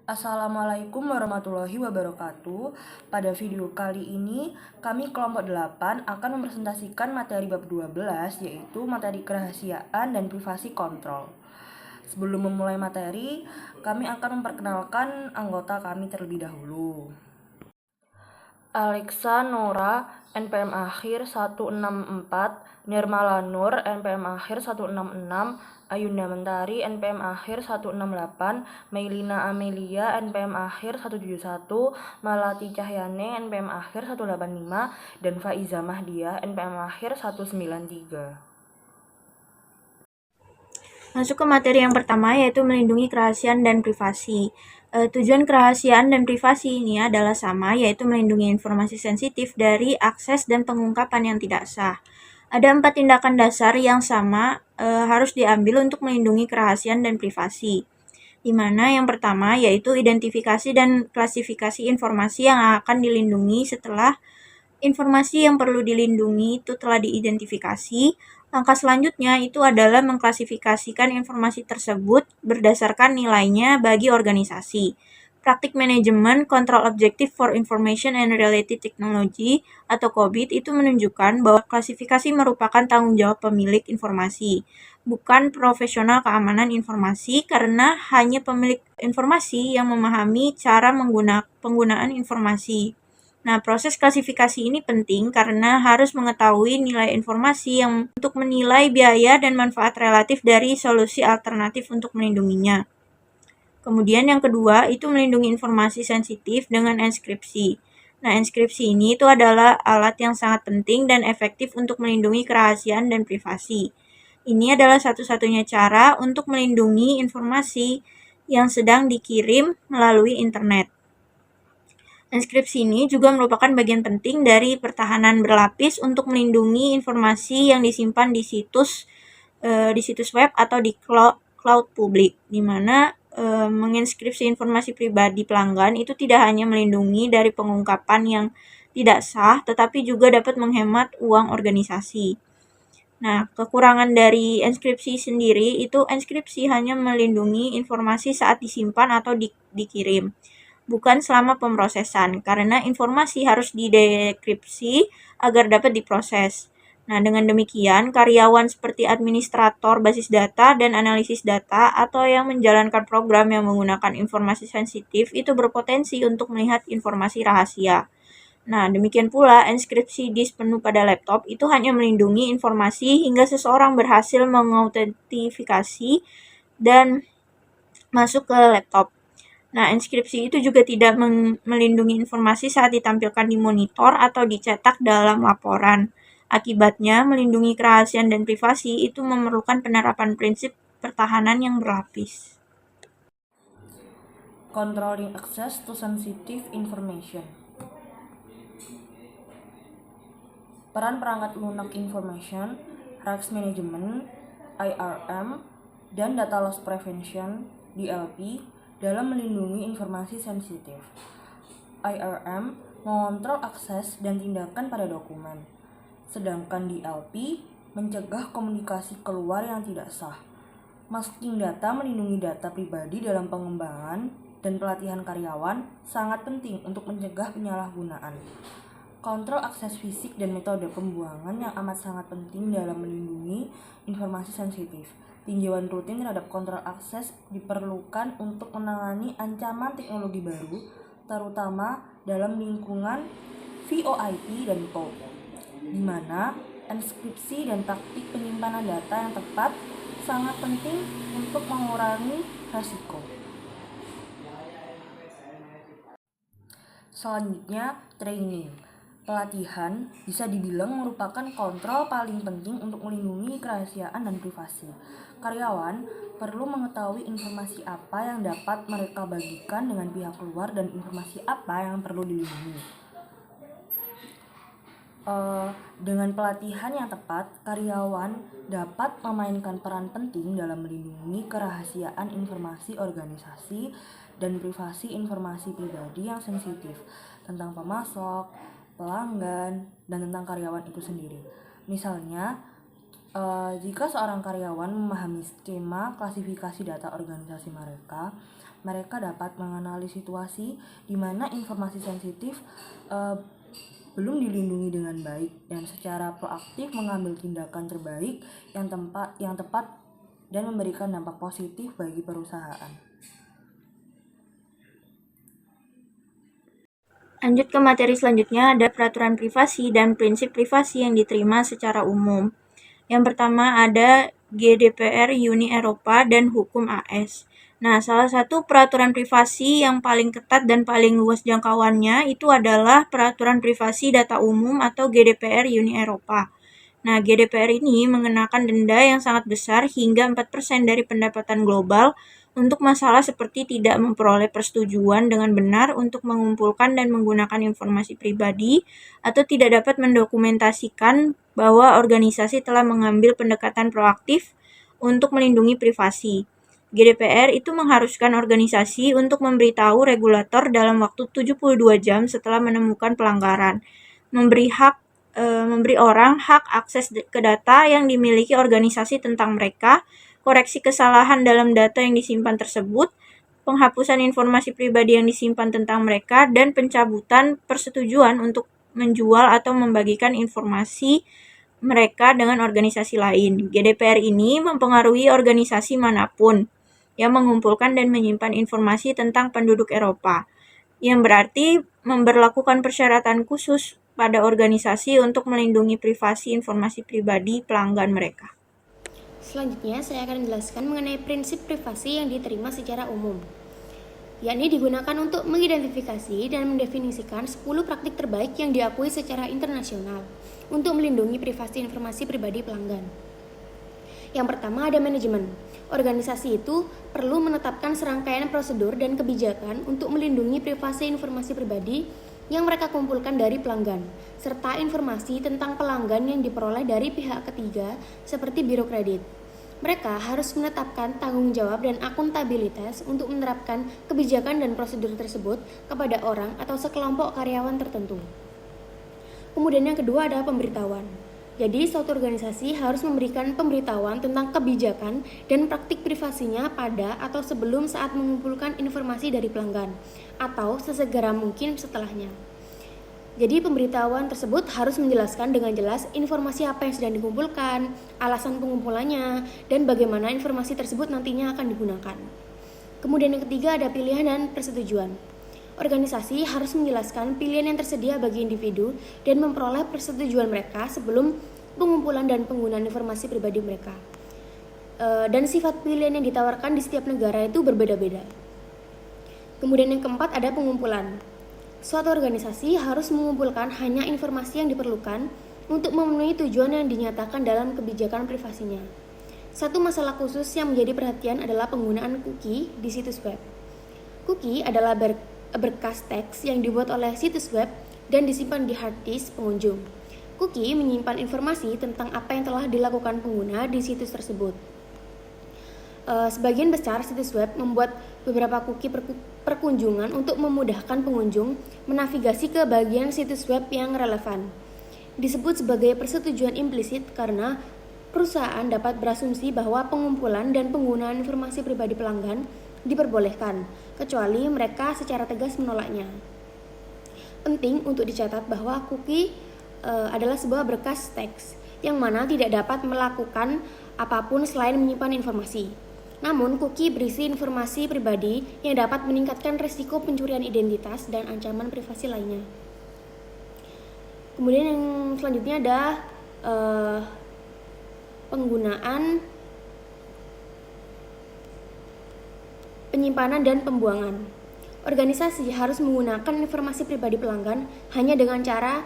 Assalamualaikum warahmatullahi wabarakatuh. Pada video kali ini, kami kelompok 8 akan mempresentasikan materi bab 12, yaitu materi kerahasiaan dan privasi kontrol. Sebelum memulai materi, kami akan memperkenalkan anggota kami terlebih dahulu. Alexa Nora, NPM akhir 164, Nirmala Nur, NPM akhir 166, Ayunda Mentari, NPM akhir 168, Meilina Amelia, NPM akhir 171, Malati Cahyane, NPM akhir 185, dan Faiza Mahdia, NPM akhir 193. Masuk ke materi yang pertama, yaitu melindungi kerahasiaan dan privasi. Tujuan kerahasiaan dan privasi ini adalah sama, yaitu melindungi informasi sensitif dari akses dan pengungkapan yang tidak sah. Ada 4 tindakan dasar yang sama harus diambil untuk melindungi kerahasiaan dan privasi, di mana yang pertama yaitu identifikasi dan klasifikasi informasi yang akan dilindungi. Setelah informasi yang perlu dilindungi itu telah diidentifikasi, langkah selanjutnya itu adalah mengklasifikasikan informasi tersebut berdasarkan nilainya bagi organisasi. Praktik manajemen Control Objective for Information and Related Technology atau COBIT itu menunjukkan bahwa klasifikasi merupakan tanggung jawab pemilik informasi, bukan profesional keamanan informasi, karena hanya pemilik informasi yang memahami cara penggunaan informasi. Nah, proses klasifikasi ini penting karena harus mengetahui nilai informasi yang untuk menilai biaya dan manfaat relatif dari solusi alternatif untuk melindunginya. Kemudian yang kedua, itu melindungi informasi sensitif dengan enskripsi. Nah, enskripsi ini itu adalah alat yang sangat penting dan efektif untuk melindungi kerahasiaan dan privasi. Ini adalah satu-satunya cara untuk melindungi informasi yang sedang dikirim melalui internet. Enskripsi ini juga merupakan bagian penting dari pertahanan berlapis untuk melindungi informasi yang disimpan di situs web atau di cloud publik, di mana mengenskripsi informasi pribadi pelanggan itu tidak hanya melindungi dari pengungkapan yang tidak sah, tetapi juga dapat menghemat uang organisasi. Nah, kekurangan dari enskripsi sendiri itu enskripsi hanya melindungi informasi saat disimpan atau dikirim, bukan selama pemrosesan, karena informasi harus didekripsi agar dapat diproses. Nah, dengan demikian, karyawan seperti administrator basis data dan analisis data atau yang menjalankan program yang menggunakan informasi sensitif itu berpotensi untuk melihat informasi rahasia. Nah, demikian pula enskripsi disk penuh pada laptop itu hanya melindungi informasi hingga seseorang berhasil mengautentikasi dan masuk ke laptop. Nah, enskripsi itu juga tidak melindungi informasi saat ditampilkan di monitor atau dicetak dalam laporan. Akibatnya, melindungi kerahasiaan dan privasi itu memerlukan penerapan prinsip pertahanan yang berlapis. Controlling access to sensitive information. Peran perangkat lunak information, rights management, IRM, dan data loss prevention, DLP, dalam melindungi informasi sensitif. IRM mengontrol akses dan tindakan pada dokumen, sedangkan DLP mencegah komunikasi keluar yang tidak sah. Masking data melindungi data pribadi dalam pengembangan dan pelatihan karyawan sangat penting untuk mencegah penyalahgunaan. Kontrol akses fisik dan metode pembuangan yang amat sangat penting dalam melindungi informasi sensitif. Tinjauan rutin terhadap kontrol akses diperlukan untuk menangani ancaman teknologi baru, terutama dalam lingkungan VoIP dan POP, di mana enskripsi dan taktik penyimpanan data yang tepat sangat penting untuk mengurangi risiko. Selanjutnya, training. Pelatihan bisa dibilang merupakan kontrol paling penting untuk melindungi kerahasiaan dan privasi. Karyawan perlu mengetahui informasi apa yang dapat mereka bagikan dengan pihak luar dan informasi apa yang perlu dilindungi. Dengan pelatihan yang tepat, karyawan dapat memainkan peran penting dalam melindungi kerahasiaan informasi organisasi dan privasi informasi pribadi yang sensitif tentang pemasok, pelanggan, dan tentang karyawan itu sendiri. Misalnya, jika seorang karyawan memahami skema klasifikasi data organisasi mereka, mereka dapat mengenali situasi di mana informasi sensitif belum dilindungi dengan baik dan secara proaktif mengambil tindakan terbaik yang tepat dan memberikan dampak positif bagi perusahaan. Lanjut ke materi selanjutnya, ada peraturan privasi dan prinsip privasi yang diterima secara umum. Yang pertama ada GDPR Uni Eropa dan hukum AS. Nah, salah satu peraturan privasi yang paling ketat dan paling luas jangkauannya itu adalah peraturan privasi data umum atau GDPR Uni Eropa. Nah, GDPR ini mengenakan denda yang sangat besar hingga 4% dari pendapatan global untuk masalah seperti tidak memperoleh persetujuan dengan benar untuk mengumpulkan dan menggunakan informasi pribadi atau tidak dapat mendokumentasikan bahwa organisasi telah mengambil pendekatan proaktif untuk melindungi privasi. GDPR itu mengharuskan organisasi untuk memberitahu regulator dalam waktu 72 jam setelah menemukan pelanggaran, memberi orang hak akses ke data yang dimiliki organisasi tentang mereka, koreksi kesalahan dalam data yang disimpan tersebut, penghapusan informasi pribadi yang disimpan tentang mereka, dan pencabutan persetujuan untuk menjual atau membagikan informasi mereka dengan organisasi lain. GDPR ini mempengaruhi organisasi manapun yang mengumpulkan dan menyimpan informasi tentang penduduk Eropa, yang berarti memberlakukan persyaratan khusus pada organisasi untuk melindungi privasi informasi pribadi pelanggan mereka. Selanjutnya, saya akan menjelaskan mengenai prinsip privasi yang diterima secara umum, yakni digunakan untuk mengidentifikasi dan mendefinisikan 10 praktik terbaik yang diakui secara internasional untuk melindungi privasi informasi pribadi pelanggan. Yang pertama ada manajemen. Organisasi itu perlu menetapkan serangkaian prosedur dan kebijakan untuk melindungi privasi informasi pribadi yang mereka kumpulkan dari pelanggan, serta informasi tentang pelanggan yang diperoleh dari pihak ketiga seperti biro kredit. Mereka harus menetapkan tanggung jawab dan akuntabilitas untuk menerapkan kebijakan dan prosedur tersebut kepada orang atau sekelompok karyawan tertentu. Kemudian yang kedua adalah pemberitahuan. Jadi, suatu organisasi harus memberikan pemberitahuan tentang kebijakan dan praktik privasinya pada atau sebelum saat mengumpulkan informasi dari pelanggan, atau sesegera mungkin setelahnya. Jadi, pemberitahuan tersebut harus menjelaskan dengan jelas informasi apa yang sedang dikumpulkan, alasan pengumpulannya, dan bagaimana informasi tersebut nantinya akan digunakan. Kemudian yang ketiga ada pilihan dan persetujuan. Organisasi harus menjelaskan pilihan yang tersedia bagi individu dan memperoleh persetujuan mereka sebelum pengumpulan dan penggunaan informasi pribadi mereka. Dan sifat pilihan yang ditawarkan di setiap negara itu berbeda-beda. Kemudian yang keempat ada pengumpulan. Suatu organisasi harus mengumpulkan hanya informasi yang diperlukan untuk memenuhi tujuan yang dinyatakan dalam kebijakan privasinya. Satu masalah khusus yang menjadi perhatian adalah penggunaan cookie di situs web. Cookie adalah berkas teks yang dibuat oleh situs web dan disimpan di hard disk pengunjung. Cookie menyimpan informasi tentang apa yang telah dilakukan pengguna di situs tersebut. Sebagian besar situs web membuat beberapa cookie perkunjungan untuk memudahkan pengunjung menavigasi ke bagian situs web yang relevan. Disebut sebagai persetujuan implisit karena perusahaan dapat berasumsi bahwa pengumpulan dan penggunaan informasi pribadi pelanggan diperbolehkan, kecuali mereka secara tegas menolaknya. Penting untuk dicatat bahwa cookie adalah sebuah berkas teks yang mana tidak dapat melakukan apapun selain menyimpan informasi. Namun, cookie berisi informasi pribadi yang dapat meningkatkan risiko pencurian identitas dan ancaman privasi lainnya. Kemudian yang selanjutnya ada penggunaan penyimpanan dan pembuangan. Organisasi harus menggunakan informasi pribadi pelanggan hanya dengan cara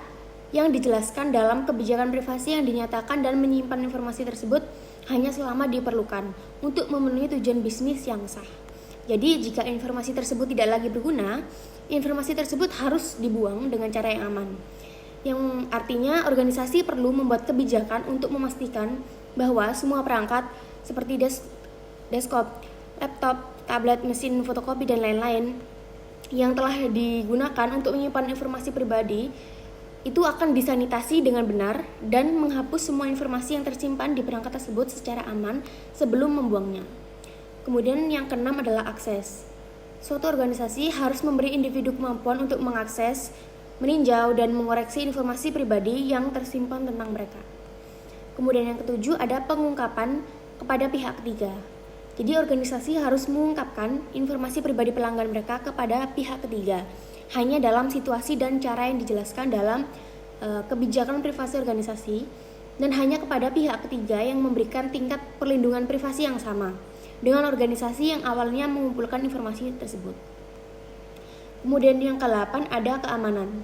yang dijelaskan dalam kebijakan privasi yang dinyatakan dan menyimpan informasi tersebut hanya selama diperlukan untuk memenuhi tujuan bisnis yang sah. Jadi, jika informasi tersebut tidak lagi berguna, informasi tersebut harus dibuang dengan cara yang aman. Yang artinya organisasi perlu membuat kebijakan untuk memastikan bahwa semua perangkat seperti desktop, laptop, tablet, mesin fotokopi, dan lain-lain yang telah digunakan untuk menyimpan informasi pribadi itu akan disanitasi dengan benar dan menghapus semua informasi yang tersimpan di perangkat tersebut secara aman sebelum membuangnya. Kemudian yang keenam adalah akses. Suatu organisasi harus memberi individu kemampuan untuk mengakses, meninjau, dan mengoreksi informasi pribadi yang tersimpan tentang mereka. Kemudian yang ketujuh ada pengungkapan kepada pihak ketiga. Jadi organisasi harus mengungkapkan informasi pribadi pelanggan mereka kepada pihak ketiga hanya dalam situasi dan cara yang dijelaskan dalam kebijakan privasi organisasi dan hanya kepada pihak ketiga yang memberikan tingkat perlindungan privasi yang sama dengan organisasi yang awalnya mengumpulkan informasi tersebut. Kemudian yang ke-8 ada keamanan.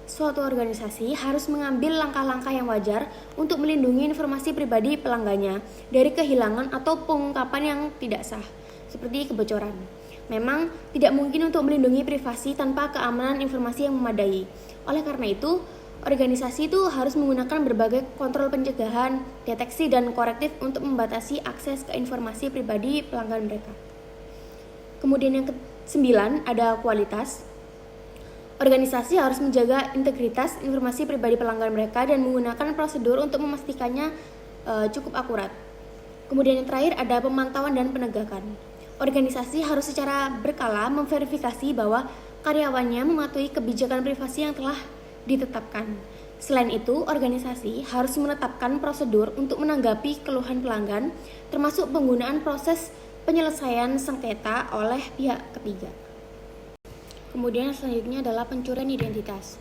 Suatu organisasi harus mengambil langkah-langkah yang wajar untuk melindungi informasi pribadi pelanggannya dari kehilangan atau pengungkapan yang tidak sah, seperti kebocoran. Memang tidak mungkin untuk melindungi privasi tanpa keamanan informasi yang memadai. Oleh karena itu, organisasi itu harus menggunakan berbagai kontrol pencegahan, deteksi, dan korektif untuk membatasi akses ke informasi pribadi pelanggan mereka. Kemudian yang ke-9 ada kualitas. Organisasi harus menjaga integritas informasi pribadi pelanggan mereka dan menggunakan prosedur untuk memastikannya cukup akurat. Kemudian yang terakhir ada pemantauan dan penegakan. Organisasi harus secara berkala memverifikasi bahwa karyawannya mematuhi kebijakan privasi yang telah ditetapkan. Selain itu, organisasi harus menetapkan prosedur untuk menanggapi keluhan pelanggan, termasuk penggunaan proses penyelesaian sengketa oleh pihak ketiga. Kemudian selanjutnya adalah pencurian identitas.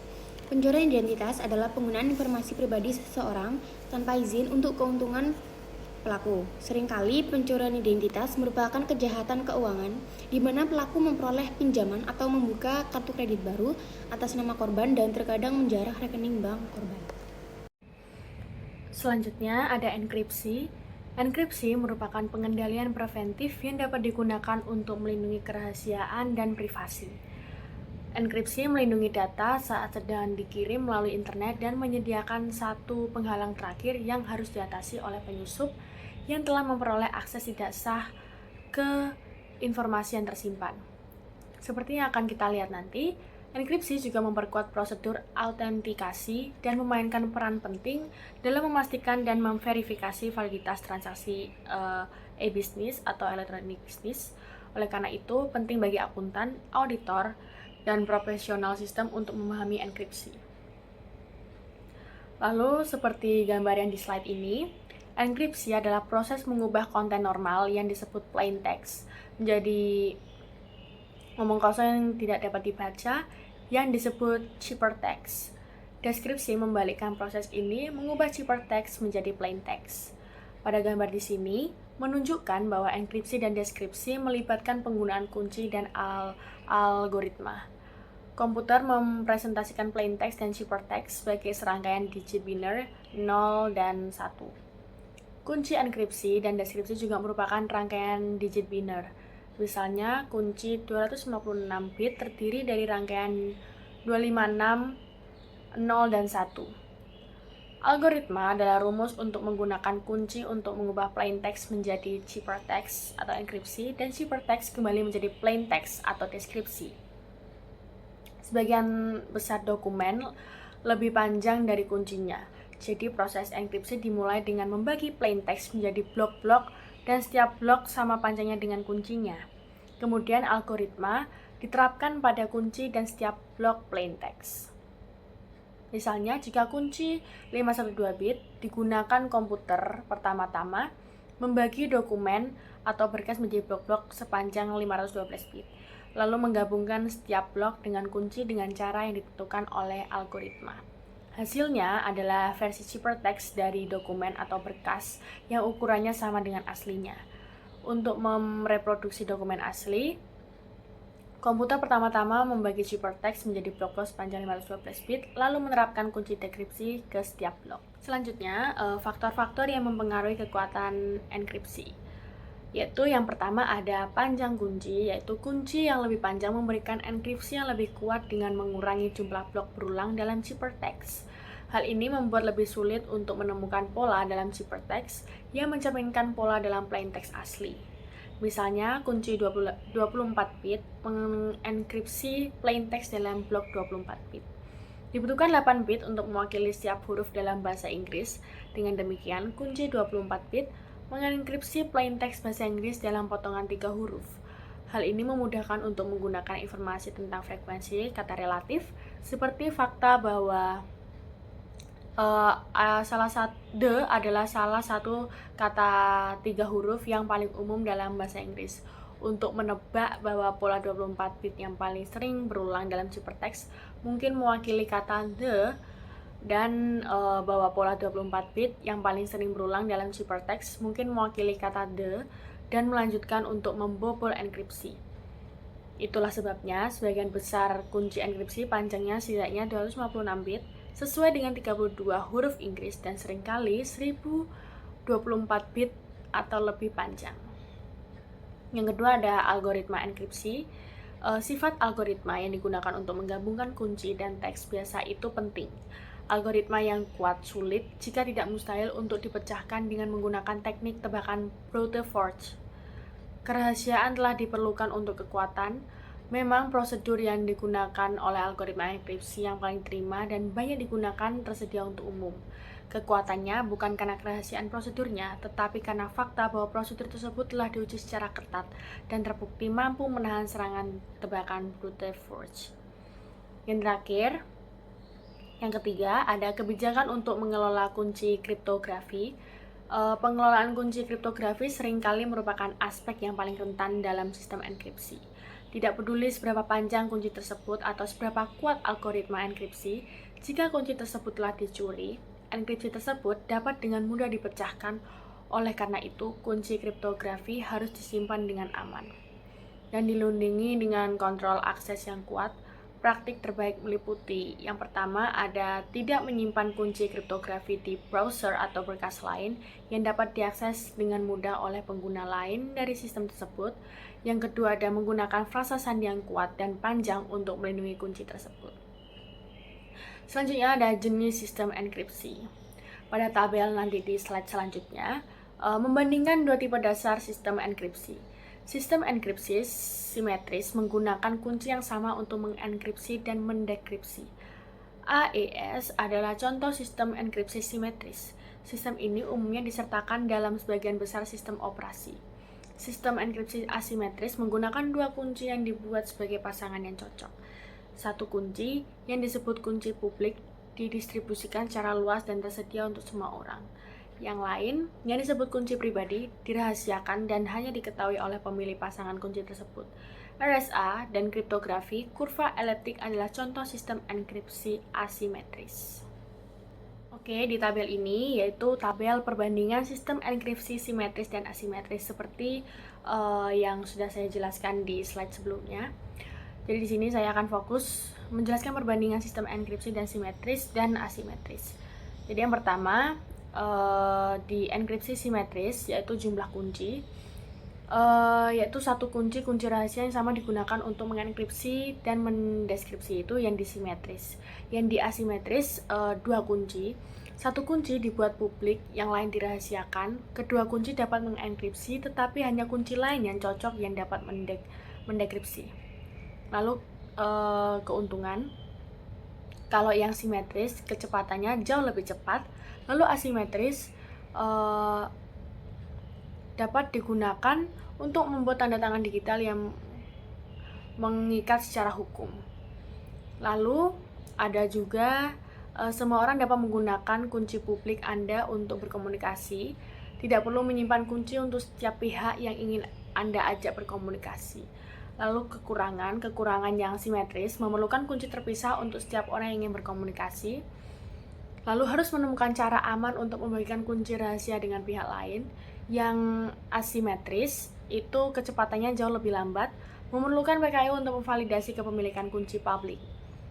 Pencurian identitas adalah penggunaan informasi pribadi seseorang tanpa izin untuk keuntungan pelaku. Seringkali pencurian identitas merupakan kejahatan keuangan di mana pelaku memperoleh pinjaman atau membuka kartu kredit baru atas nama korban dan terkadang menjarah rekening bank korban. Selanjutnya ada enkripsi. Enkripsi merupakan pengendalian preventif yang dapat digunakan untuk melindungi kerahasiaan dan privasi. Enkripsi melindungi data saat sedang dikirim melalui internet dan menyediakan satu penghalang terakhir yang harus diatasi oleh penyusup yang telah memperoleh akses tidak sah ke informasi yang tersimpan. Seperti yang akan kita lihat nanti, enkripsi juga memperkuat prosedur autentikasi dan memainkan peran penting dalam memastikan dan memverifikasi validitas transaksi e-business atau electronic business. Oleh karena itu, penting bagi akuntan, auditor, dan profesional sistem untuk memahami enkripsi. Lalu, seperti gambar yang di slide ini, enkripsi adalah proses mengubah konten normal yang disebut plain text menjadi ngomong kosong yang tidak dapat dibaca yang disebut ciphertext. Deskripsi membalikkan proses ini mengubah ciphertext menjadi plain text. Pada gambar di sini menunjukkan bahwa enkripsi dan deskripsi melibatkan penggunaan kunci dan algoritma. Komputer mempresentasikan plain text dan ciphertext sebagai serangkaian digit biner 0 dan 1. Kunci enkripsi dan deskripsi juga merupakan rangkaian digit biner. Misalnya, kunci 256 bit terdiri dari rangkaian 256, 0 dan 1. Algoritma adalah rumus untuk menggunakan kunci untuk mengubah plain text menjadi ciphertext atau enkripsi dan ciphertext kembali menjadi plain text atau deskripsi. Sebagian besar dokumen lebih panjang dari kuncinya. Jadi proses enkripsi dimulai dengan membagi plain text menjadi blok-blok dan setiap blok sama panjangnya dengan kuncinya. Kemudian algoritma diterapkan pada kunci dan setiap blok plain text. Misalnya, jika kunci 512 bit digunakan komputer pertama-tama membagi dokumen atau berkas menjadi blok-blok sepanjang 512 bit, lalu menggabungkan setiap blok dengan kunci dengan cara yang ditentukan oleh algoritma. Hasilnya adalah versi ciphertext dari dokumen atau berkas yang ukurannya sama dengan aslinya. Untuk mereproduksi dokumen asli, komputer pertama-tama membagi ciphertext menjadi blok-blok sepanjang 512 bit, lalu menerapkan kunci dekripsi ke setiap blok. Selanjutnya, faktor-faktor yang mempengaruhi kekuatan enkripsi, yaitu yang pertama ada panjang kunci, yaitu kunci yang lebih panjang memberikan enkripsi yang lebih kuat dengan mengurangi jumlah blok berulang dalam ciphertext. Hal ini membuat lebih sulit untuk menemukan pola dalam ciphertext yang mencerminkan pola dalam plain text asli. Misalnya, kunci 24 bit mengenkripsi plain text dalam blok 24 bit. Dibutuhkan 8 bit untuk mewakili setiap huruf dalam bahasa Inggris. Dengan demikian, kunci 24 bit mengenkripsi plain text bahasa Inggris dalam potongan 3 huruf. Hal ini memudahkan untuk menggunakan informasi tentang frekuensi kata relatif, seperti fakta bahwa the adalah salah satu kata 3 huruf yang paling umum dalam bahasa Inggris. Untuk menebak bahwa pola 24 bit yang paling sering berulang dalam ciphertext mungkin mewakili kata the, dan bahwa pola 24 bit yang paling sering berulang dalam ciphertext mungkin mewakili kata the, dan melanjutkan untuk membobol enkripsi. Itulah sebabnya sebagian besar kunci enkripsi panjangnya setidaknya 256 bit sesuai dengan 32 huruf Inggris dan seringkali 1024 bit atau lebih panjang. Yang kedua ada algoritma enkripsi. Sifat algoritma yang digunakan untuk menggabungkan kunci dan teks biasa itu penting. Algoritma yang kuat sulit jika tidak mustahil untuk dipecahkan dengan menggunakan teknik tebakan brute force. Kerahasiaan telah diperlukan untuk kekuatan. Memang prosedur yang digunakan oleh algoritma enkripsi yang paling diterima dan banyak digunakan tersedia untuk umum. Kekuatannya bukan karena kerahasiaan prosedurnya, tetapi karena fakta bahwa prosedur tersebut telah diuji secara ketat dan terbukti mampu menahan serangan tebakan brute force. Yang terakhir, yang ketiga, ada kebijakan untuk mengelola kunci kriptografi. Pengelolaan kunci kriptografi seringkali merupakan aspek yang paling rentan dalam sistem enkripsi. Tidak peduli seberapa panjang kunci tersebut atau seberapa kuat algoritma enkripsi, jika kunci tersebut telah dicuri, enkripsi tersebut dapat dengan mudah dipecahkan. Oleh karena itu, kunci kriptografi harus disimpan dengan aman dan dilindungi dengan kontrol akses yang kuat. Praktik terbaik meliputi yang pertama ada tidak menyimpan kunci kriptografi di browser atau berkas lain yang dapat diakses dengan mudah oleh pengguna lain dari sistem tersebut. Yang kedua ada menggunakan frasa sandi yang kuat dan panjang untuk melindungi kunci tersebut. Selanjutnya ada jenis sistem enkripsi. Pada tabel nanti di slide selanjutnya, membandingkan dua tipe dasar sistem enkripsi. Sistem enkripsi simetris menggunakan kunci yang sama untuk mengenkripsi dan mendekripsi. AES adalah contoh sistem enkripsi simetris. Sistem ini umumnya disertakan dalam sebagian besar sistem operasi. Sistem enkripsi asimetris menggunakan dua kunci yang dibuat sebagai pasangan yang cocok. Satu kunci yang disebut kunci publik didistribusikan secara luas dan tersedia untuk semua orang. Yang lain, yang disebut kunci pribadi, dirahasiakan dan hanya diketahui oleh pemilik pasangan kunci tersebut. RSA dan kriptografi, kurva eliptik adalah contoh sistem enkripsi asimetris. Oke, di tabel ini yaitu tabel perbandingan sistem enkripsi simetris dan asimetris seperti yang sudah saya jelaskan di slide sebelumnya. Jadi di sini saya akan fokus menjelaskan perbandingan sistem enkripsi dan simetris dan asimetris. Jadi yang pertama, di enkripsi simetris yaitu jumlah kunci, yaitu satu kunci rahasia yang sama digunakan untuk mengenkripsi dan mendeskripsi itu yang disimetris. Yang di asimetris dua kunci, satu kunci dibuat publik, yang lain dirahasiakan. Kedua kunci dapat mengenkripsi, tetapi hanya kunci lain yang cocok yang dapat mendekripsi. Lalu keuntungan, kalau yang simetris kecepatannya jauh lebih cepat. Lalu asimetris dapat digunakan untuk membuat tanda tangan digital yang mengikat secara hukum. Lalu ada juga semua orang dapat menggunakan kunci publik Anda untuk berkomunikasi. Tidak perlu menyimpan kunci untuk setiap pihak yang ingin Anda ajak berkomunikasi. Lalu kekurangan yang simetris memerlukan kunci terpisah untuk setiap orang yang ingin berkomunikasi. Lalu harus menemukan cara aman untuk membagikan kunci rahasia dengan pihak lain. Yang asimetris itu kecepatannya jauh lebih lambat, memerlukan PKI untuk memvalidasi kepemilikan kunci publik.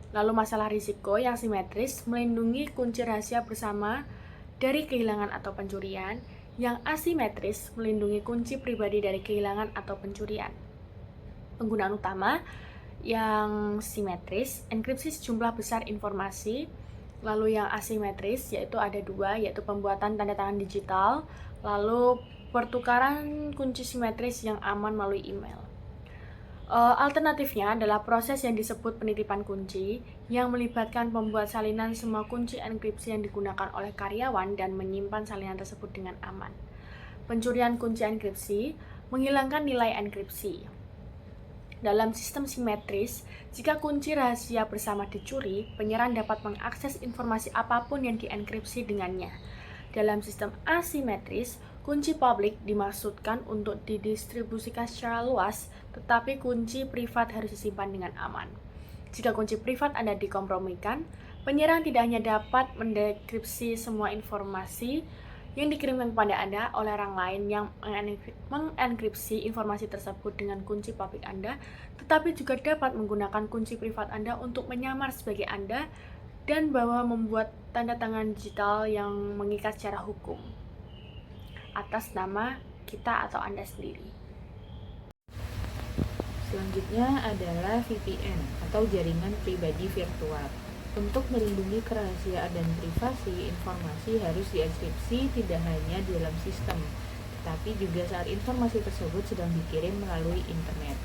Lalu masalah risiko, yang simetris melindungi kunci rahasia bersama dari kehilangan atau pencurian. Yang asimetris melindungi kunci pribadi dari kehilangan atau pencurian. Penggunaan utama yang simetris, enkripsi sejumlah besar informasi. Lalu yang asimetris yaitu ada dua, yaitu pembuatan tanda tangan digital, lalu pertukaran kunci simetris yang aman melalui email. Alternatifnya adalah proses yang disebut penitipan kunci, yang melibatkan pembuat salinan semua kunci enkripsi yang digunakan oleh karyawan dan menyimpan salinan tersebut dengan aman. Pencurian kunci enkripsi menghilangkan nilai enkripsi. Dalam sistem simetris, jika kunci rahasia bersama dicuri, penyerang dapat mengakses informasi apapun yang dienkripsi dengannya. Dalam sistem asimetris, kunci publik dimaksudkan untuk didistribusikan secara luas, tetapi kunci privat harus disimpan dengan aman. Jika kunci privat Anda dikompromikan, penyerang tidak hanya dapat mendekripsi semua informasi yang dikirimkan kepada Anda oleh orang lain yang mengenkripsi informasi tersebut dengan kunci publik Anda, tetapi juga dapat menggunakan kunci privat Anda untuk menyamar sebagai Anda dan bahwa membuat tanda tangan digital yang mengikat secara hukum atas nama kita atau Anda sendiri. Selanjutnya adalah VPN atau jaringan pribadi virtual. Untuk melindungi kerahasiaan dan privasi, informasi harus dienkripsi tidak hanya di dalam sistem, tetapi juga saat informasi tersebut sedang dikirim melalui internet.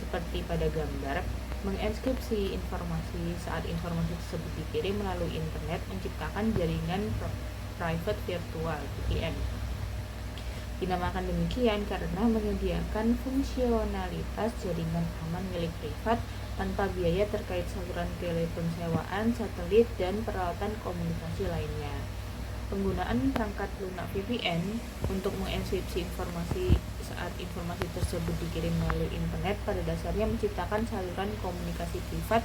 Seperti pada gambar, menginskripsi informasi saat informasi tersebut dikirim melalui internet menciptakan jaringan private virtual (VPN). Dinamakan demikian karena menyediakan fungsionalitas jaringan aman milik privat tanpa biaya terkait saluran telepon sewaan, satelit, dan peralatan komunikasi lainnya. Penggunaan perangkat lunak VPN untuk menginskripsi informasi saat informasi tersebut dikirim melalui internet pada dasarnya menciptakan saluran komunikasi privat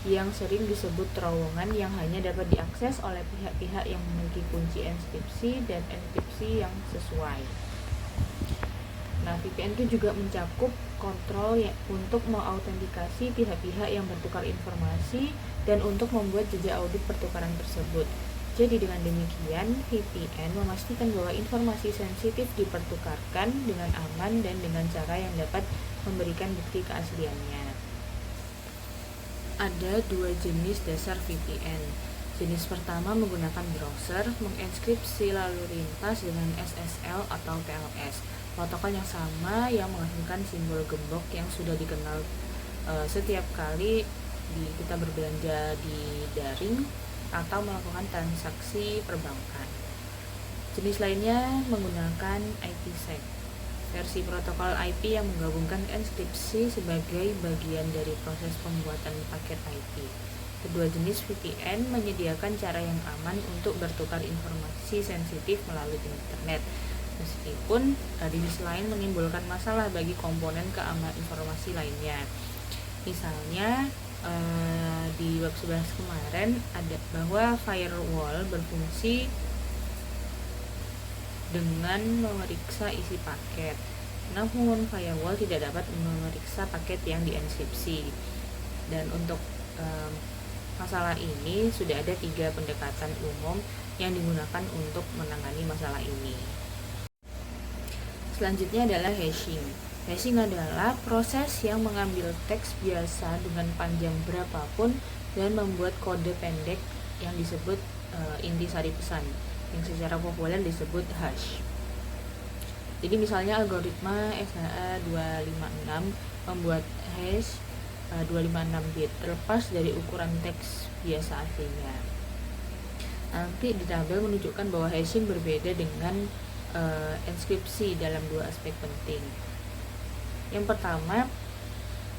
yang sering disebut terowongan yang hanya dapat diakses oleh pihak-pihak yang memiliki kunci enskripsi dan enkripsi yang sesuai. Nah, VPN itu juga mencakup kontrol untuk mengautentikasi pihak-pihak yang bertukar informasi dan untuk membuat jejak audit pertukaran tersebut. Jadi dengan demikian, VPN memastikan bahwa informasi sensitif dipertukarkan dengan aman dan dengan cara yang dapat memberikan bukti keasliannya. Ada dua jenis dasar VPN. Jenis pertama menggunakan browser, menginskripsi lalu lintas dengan SSL atau TLS, protokol yang sama yang menghasilkan simbol gembok yang sudah dikenal setiap kali kita berbelanja di daring atau melakukan transaksi perbankan. Jenis lainnya menggunakan IPsec, versi protokol IP yang menggabungkan enskripsi sebagai bagian dari proses pembuatan paket IP. Kedua jenis VPN menyediakan cara yang aman untuk bertukar informasi sensitif melalui internet, meskipun di sisi lain menimbulkan masalah bagi komponen keamanan informasi lainnya. Misalnya di bab 11 kemarin ada bahwa firewall berfungsi dengan memeriksa isi paket, namun firewall tidak dapat memeriksa paket yang dienkripsi. Dan untuk masalah ini sudah ada 3 pendekatan umum yang digunakan untuk menangani masalah ini. Selanjutnya adalah hashing. Hashing adalah proses yang mengambil teks biasa dengan panjang berapapun dan membuat kode pendek yang disebut intisari pesan, yang secara populer disebut hash. Jadi misalnya algoritma SHA-256 membuat hash 256 bit terlepas dari ukuran teks biasa aslinya. Nanti di tabel menunjukkan bahwa hashing berbeda dengan enskripsi dalam 2 aspek penting. Yang pertama,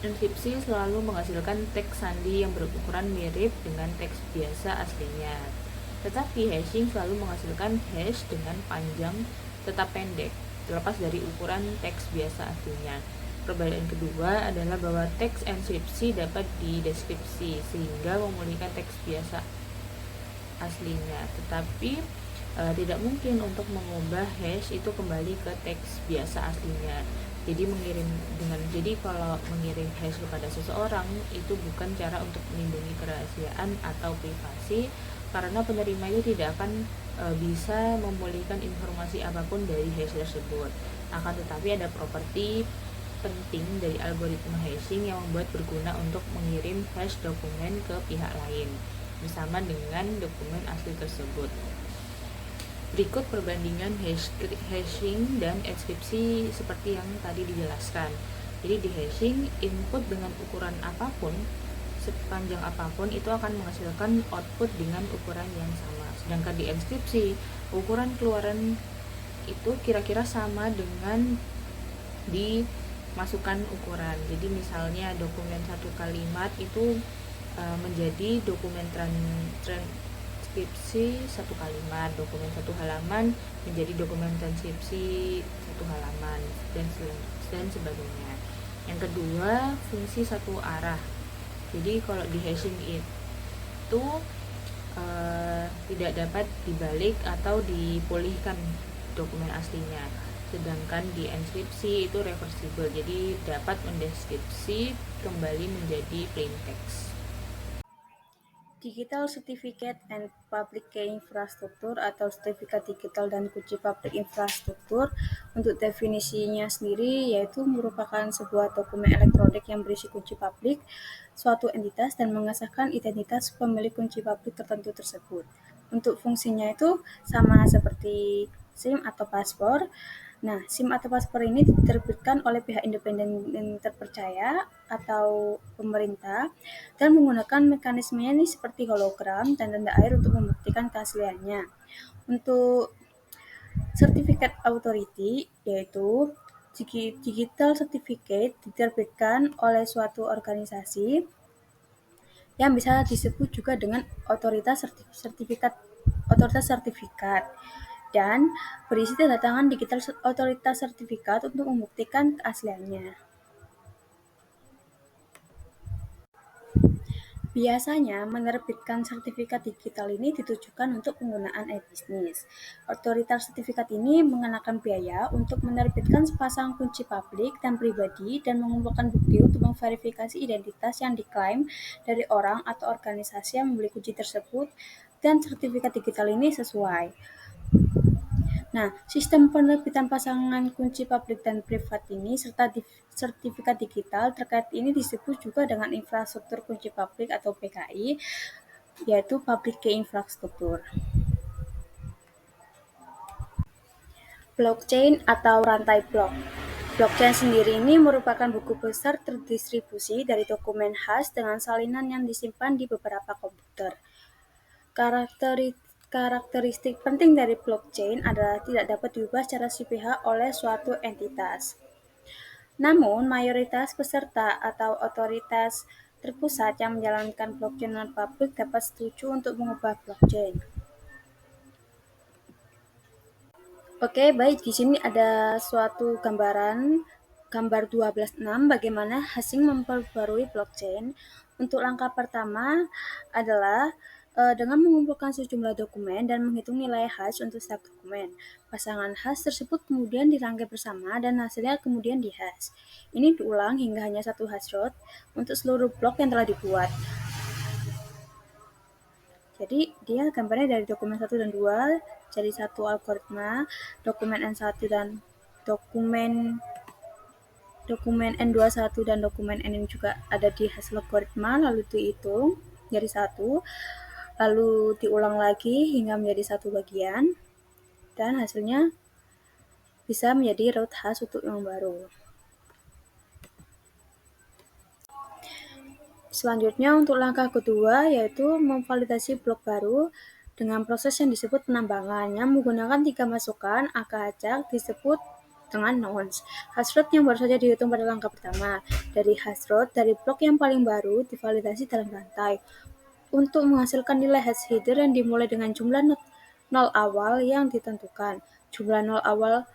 enskripsi selalu menghasilkan teks sandi yang berukuran mirip dengan teks biasa aslinya. Tetapi hashing selalu menghasilkan hash dengan panjang tetap pendek, terlepas dari ukuran teks biasa aslinya. Perbedaan kedua adalah bahwa teks enskripsi dapat dideskripsi sehingga memulihkan teks biasa aslinya, tetapi tidak mungkin untuk mengubah hash itu kembali ke teks biasa aslinya. Jadi kalau mengirim hash kepada seseorang itu bukan cara untuk melindungi kerahasiaan atau privasi, karena penerima itu tidak akan bisa memulihkan informasi apapun dari hash tersebut. Akan tetapi ada properti penting dari algoritma hashing yang membuat berguna untuk mengirim hash dokumen ke pihak lain bersama dengan dokumen asli tersebut. Berikut perbandingan hashing dan enskripsi seperti yang tadi dijelaskan. Jadi di hashing, input dengan ukuran apapun, sepanjang apapun itu akan menghasilkan output dengan ukuran yang sama. Sedangkan di enskripsi, ukuran keluaran itu kira-kira sama dengan di masukkan ukuran. Jadi misalnya dokumen satu kalimat itu menjadi dokumen transkripsi satu kalimat, dokumen satu halaman menjadi dokumen transkripsi satu halaman, dan sebagainya. Yang kedua, fungsi satu arah. Jadi kalau di hashing itu tidak dapat dibalik atau dipulihkan dokumen aslinya. Sedangkan di enkripsi itu reversible, jadi dapat mendeskripsi kembali menjadi plain text. Digital Certificate and Public Key Infrastructure atau sertifikat digital dan kunci publik infrastruktur, untuk definisinya sendiri yaitu merupakan sebuah dokumen elektronik yang berisi kunci publik suatu entitas dan mengesahkan identitas pemilik kunci publik tertentu tersebut. Untuk fungsinya itu sama seperti SIM atau paspor. Nah, SIM atau paspor ini diterbitkan oleh pihak independen yang terpercaya atau pemerintah dan menggunakan mekanismenya ini seperti hologram dan tanda air untuk membuktikan keasliannya. Untuk Certificate Authority, yaitu Digital Certificate diterbitkan oleh suatu organisasi yang bisa disebut juga dengan otoritas sertifikat dan berisi tanda tangan digital otoritas sertifikat untuk membuktikan keasliannya. Biasanya, menerbitkan sertifikat digital ini ditujukan untuk penggunaan e-bisnis. Otoritas sertifikat ini mengenakan biaya untuk menerbitkan sepasang kunci publik dan pribadi dan mengumpulkan bukti untuk memverifikasi identitas yang diklaim dari orang atau organisasi yang membeli kunci tersebut, dan sertifikat digital ini sesuai. Nah, sistem penerbitan pasangan kunci publik dan privat ini serta sertifikat digital terkait ini disebut juga dengan infrastruktur kunci publik atau PKI, yaitu Public Key Infrastructure. Blockchain atau rantai blok. Blockchain sendiri ini merupakan buku besar terdistribusi dari dokumen khas dengan salinan yang disimpan di beberapa komputer. Karakteristik penting dari blockchain adalah tidak dapat diubah secara sepihak oleh suatu entitas. Namun, mayoritas peserta atau otoritas terpusat yang menjalankan blockchain non-public dapat setuju untuk mengubah blockchain. Oke, baik, di sini ada suatu gambar 12.6 bagaimana hashing memperbarui blockchain. Untuk langkah pertama adalah dengan mengumpulkan sejumlah dokumen dan menghitung nilai hash untuk setiap dokumen. Pasangan hash tersebut kemudian dirangkai bersama dan hasilnya kemudian dihash. Ini diulang hingga hanya satu hash rate untuk seluruh blok yang telah dibuat. Jadi dia gambarnya dari dokumen 1 dan 2 jadi satu algoritma, dokumen N1 dan dokumen N21 dan dokumen N juga ada di hasil algoritma, lalu dihitung jadi satu, lalu diulang lagi hingga menjadi satu bagian, dan hasilnya bisa menjadi root hash untuk yang baru. Selanjutnya untuk langkah kedua yaitu memvalidasi blok baru dengan proses yang disebut penambangan yang menggunakan 3 masukan angka acak disebut dengan nonce. Hashrate yang baru saja dihitung pada langkah pertama. Dari hashrate dari blok yang paling baru divalidasi dalam rantai untuk menghasilkan nilai hash header yang dimulai dengan jumlah nol awal yang ditentukan. Jumlah nol awal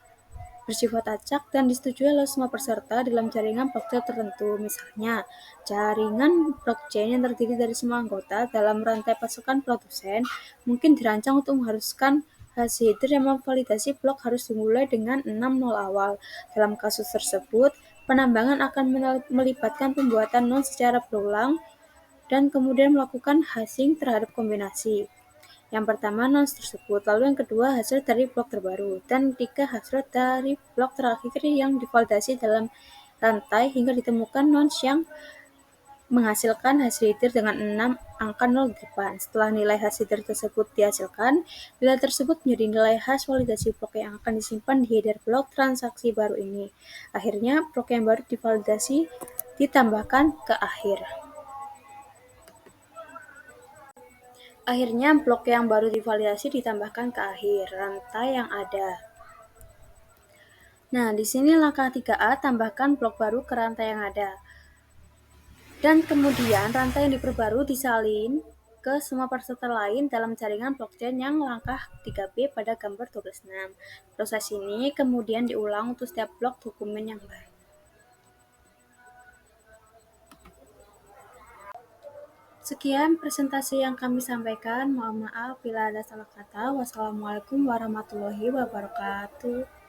bersifat acak dan disetujui oleh semua peserta dalam jaringan blockchain tertentu. Misalnya, jaringan blockchain yang terdiri dari semua anggota dalam rantai pasukan produsen mungkin dirancang untuk mengharuskan hash header yang memvalidasi blok harus dimulai dengan 6 nol awal. Dalam kasus tersebut, penambangan akan melibatkan pembuatan nol secara berulang dan kemudian melakukan hashing terhadap kombinasi. Yang pertama nonce tersebut, lalu yang kedua hasil dari blok terbaru, dan ketiga hasil dari blok terakhir yang divalidasi dalam rantai hingga ditemukan nonce yang menghasilkan hash header dengan 6 angka 0 di depan. Setelah nilai hash header tersebut dihasilkan, nilai tersebut menjadi nilai hash validasi blok yang akan disimpan di header blok transaksi baru ini. Akhirnya, blok yang baru divalidasi ditambahkan ke akhir. Akhirnya, blok yang baru divalidasi ditambahkan ke akhir rantai yang ada. Nah, di sini langkah 3A, tambahkan blok baru ke rantai yang ada. Dan kemudian rantai yang diperbarui disalin ke semua peserta lain dalam jaringan blockchain yang langkah 3B pada gambar 26. Proses ini kemudian diulang untuk setiap blok dokumen yang baru. Sekian presentasi yang kami sampaikan. Mohon maaf bila ada salah kata. Wassalamualaikum warahmatullahi wabarakatuh.